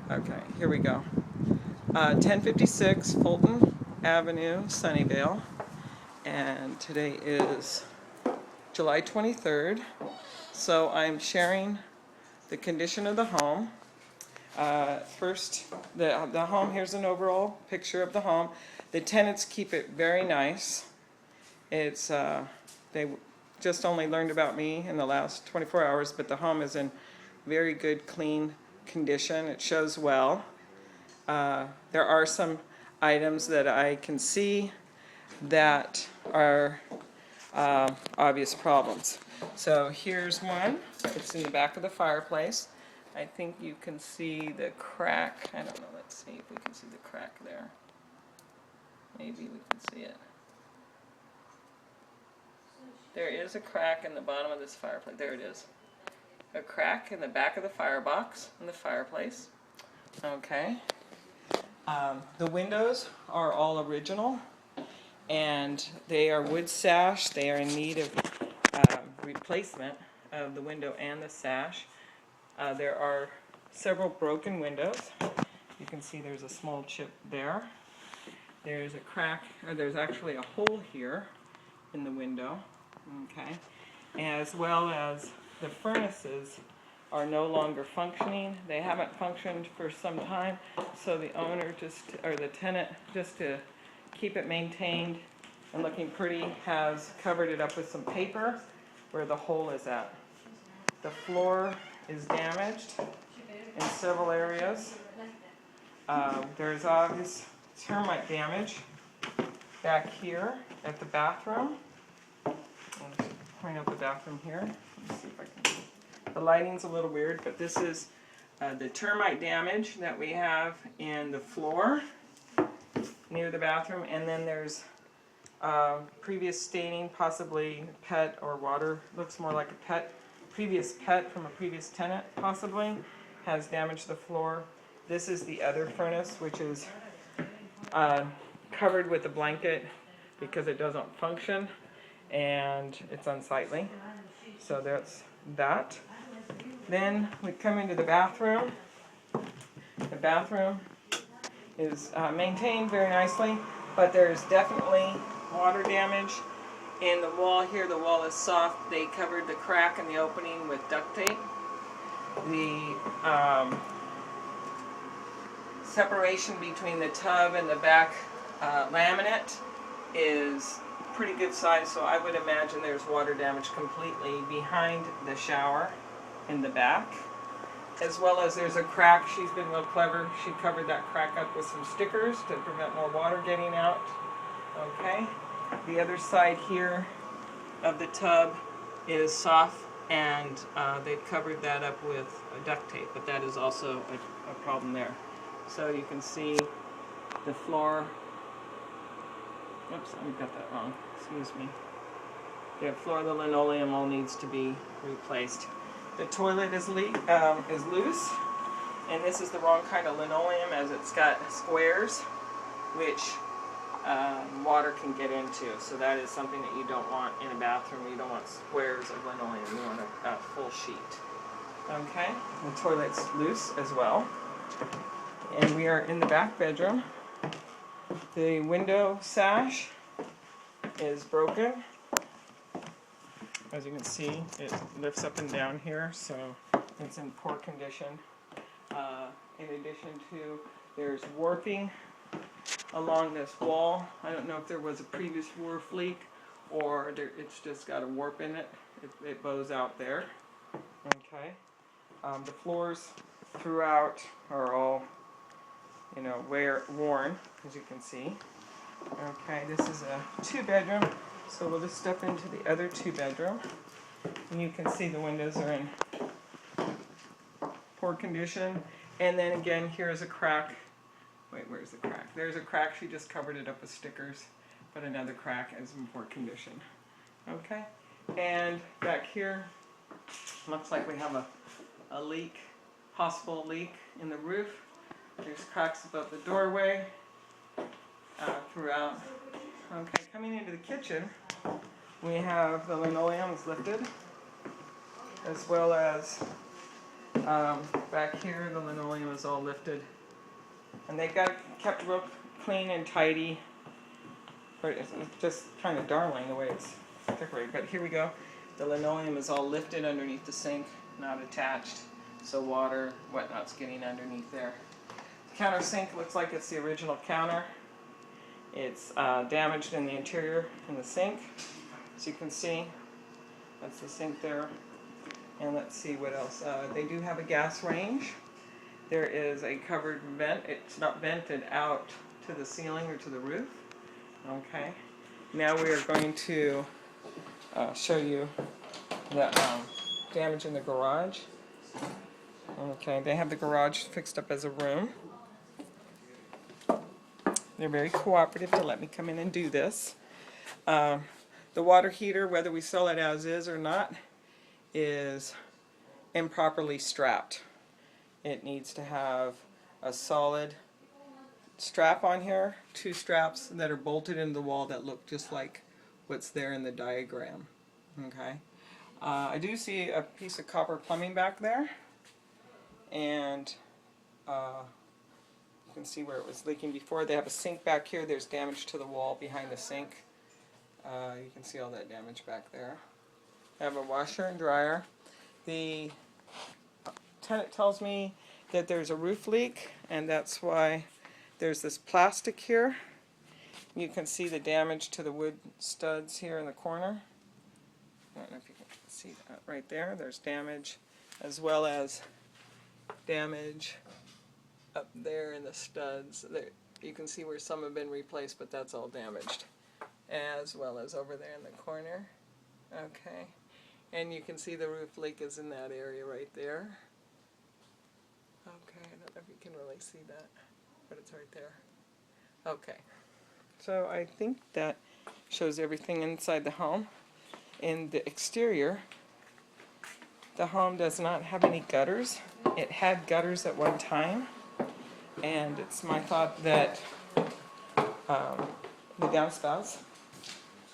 Okay, here we go. 1056 Fulton Avenue, Sunnyvale. And today is July 23rd. So I'm sharing the condition of the home. First, the home, here's an overall picture of the home. The tenants keep it very nice. It's they just only learned about me in the last 24 hours, but the home is in very good, clean condition. It shows well. There are some items that I can see that are obvious problems. So here's one. It's in the back of the fireplace. I think you can see the crack. I don't know. Let's see if we can see the crack there. Maybe we can see it. There is a crack in the bottom of this fireplace. There it is. A crack in the back of the firebox in the fireplace. Okay. The windows are all original, and they are wood sash. They are in need of replacement of the window and the sash. There are several broken windows. You can see there's a small chip there. There's a crack, or there's actually a hole here in the window. Okay, as well as the furnaces are no longer functioning. They haven't functioned for some time, so the owner or the tenant, just to keep it maintained and looking pretty, has covered it up with some paper where the hole is at. The floor is damaged in several areas. There's obvious termite damage back here at the bathroom. I'll point out the bathroom here. Let's see if I can. The lighting's a little weird, but this is the termite damage that we have in the floor near the bathroom, and then there's previous staining, possibly pet or water. Looks more like a pet. Previous pet from a previous tenant, possibly, has damaged the floor. This is the other furnace, which is covered with a blanket because it doesn't function and it's unsightly. So that's that. Then we come into the bathroom. The bathroom is maintained very nicely, but there's definitely water damage in the wall here. The wall is soft. They covered the crack in the opening with duct tape. The separation between the tub and the back laminate is pretty good size, so I would imagine there's water damage completely behind the shower in the back, as well as there's a crack. She's been real clever. She covered that crack up with some stickers to prevent more water getting out. Okay, the other side here of the tub is soft, and they've covered that up with duct tape, but that is also a problem there. So you can see the floor. Oops, I got that wrong. Excuse me. The floor of the linoleum all needs to be replaced. The toilet is loose, and this is the wrong kind of linoleum, as it's got squares, which water can get into. So that is something that you don't want in a bathroom. You don't want squares of linoleum. You want a full sheet. Okay, the toilet's loose as well. And we are in the back bedroom. The window sash is broken. As you can see, it lifts up and down here, so it's in poor condition. In addition to, there's warping along this wall. I don't know if there was a previous roof leak or it's just got a warp in it. It bows out there. Okay. The floors throughout are all, worn, as you can see. Okay, this is a 2-bedroom, so we'll just step into the other 2-bedroom. And you can see the windows are in poor condition. And then again, here's a crack. Wait, where's the crack? There's a crack. She just covered it up with stickers, but another crack is in poor condition. Okay, and back here, looks like we have a leak, possible leak in the roof. There's cracks above the doorway throughout. Okay, coming into the kitchen, we have the linoleum is lifted, as well as Back here, the linoleum is all lifted. And they kept real clean and tidy. But it's just kind of darling the way it's decorated. But here we go. The linoleum is all lifted underneath the sink, not attached. So water, whatnot's getting underneath there. The countersink looks like it's the original counter. It's damaged in the interior in the sink. As you can see, that's the sink there. And let's see what else. They do have a gas range. There is a covered vent. It's not vented out to the ceiling or to the roof. Okay. Now we are going to show you the damage in the garage. Okay, they have the garage fixed up as a room. They're very cooperative to let me come in and do this. The water heater, whether we sell it as is or not, is improperly strapped. It needs to have a solid strap on here, 2 straps that are bolted into the wall that look just like what's there in the diagram. Okay. I do see a piece of copper plumbing back there, and you can see where it was leaking before. They have a sink back here. There's damage to the wall behind the sink. You can see all that damage back there. I have a washer and dryer. The tenant tells me that there's a roof leak, and that's why there's this plastic here. You can see the damage to the wood studs here in the corner. I don't know if you can see that right there. There's damage, as well as damage up there in the studs. There, you can see where some have been replaced, but that's all damaged. As well as over there in the corner. Okay. And you can see the roof leak is in that area right there. Okay, I don't know if you can really see that, but it's right there. Okay. So I think that shows everything inside the home. In the exterior, the home does not have any gutters. It had gutters at one time, and it's my thought that the downspouts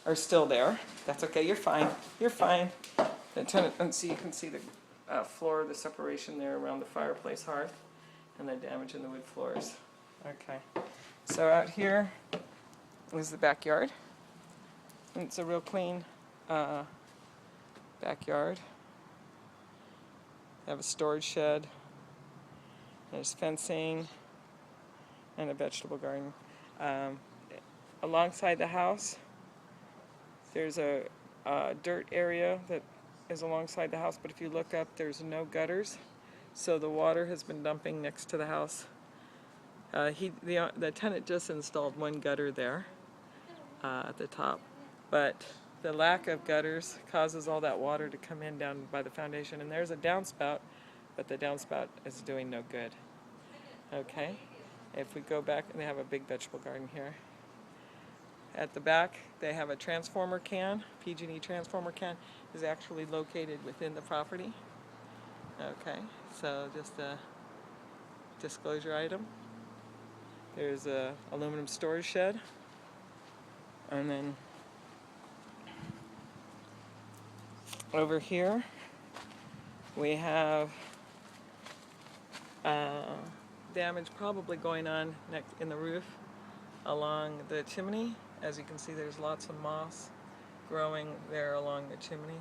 are still there. That's okay, you're fine. You're fine. The tenant, and see, you can see the floor, the separation there around the fireplace hearth, and the damage in the wood floors. Okay. So out here is the backyard. And it's a real clean backyard. They have a storage shed. There's fencing and a vegetable garden. Alongside the house, there's a dirt area that is alongside the house, but if you look up, there's no gutters. So the water has been dumping next to the house. The tenant just installed one gutter there at the top, but the lack of gutters causes all that water to come in down by the foundation. And there's a downspout, but the downspout is doing no good. Okay, if we go back, and they have a big vegetable garden here. At the back, they have a transformer can. PG&E transformer can is actually located within the property. Okay, so just a disclosure item. There's a aluminum storage shed, and then over here we have damage probably going on in the roof along the chimney. As you can see, there's lots of moss growing there along the chimney,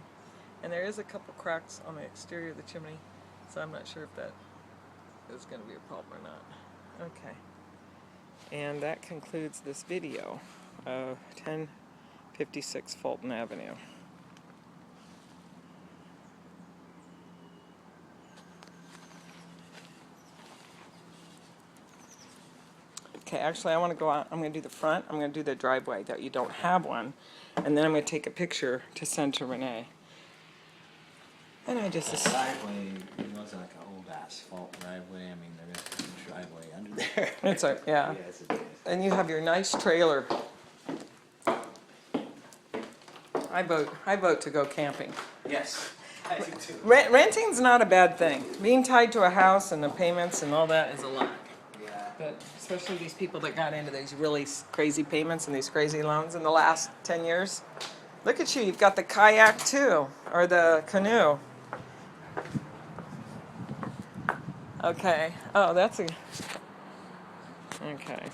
and there is a couple cracks on the exterior of the chimney, so I'm not sure if that is going to be a problem or not. Okay, and that concludes this video of 1056 Fulton Avenue. Okay, actually I want to go out, I'm going to do the front, I'm going to do the driveway that you don't have one, and then I'm going to take a picture to send to Renee. And I just... The driveway, it was like an old asphalt driveway. I mean, there is a driveway under there. It's a, yeah. Yes, it is. And you have your nice trailer. I vote to go camping. Yes, I do too. Renting's not a bad thing. Being tied to a house and the payments and all that is a lot. Yeah. But especially these people that got into these really crazy payments and these crazy loans in the last 10 years. Look at you, you've got the kayak too, or the canoe. Okay. Oh, that's a. Okay.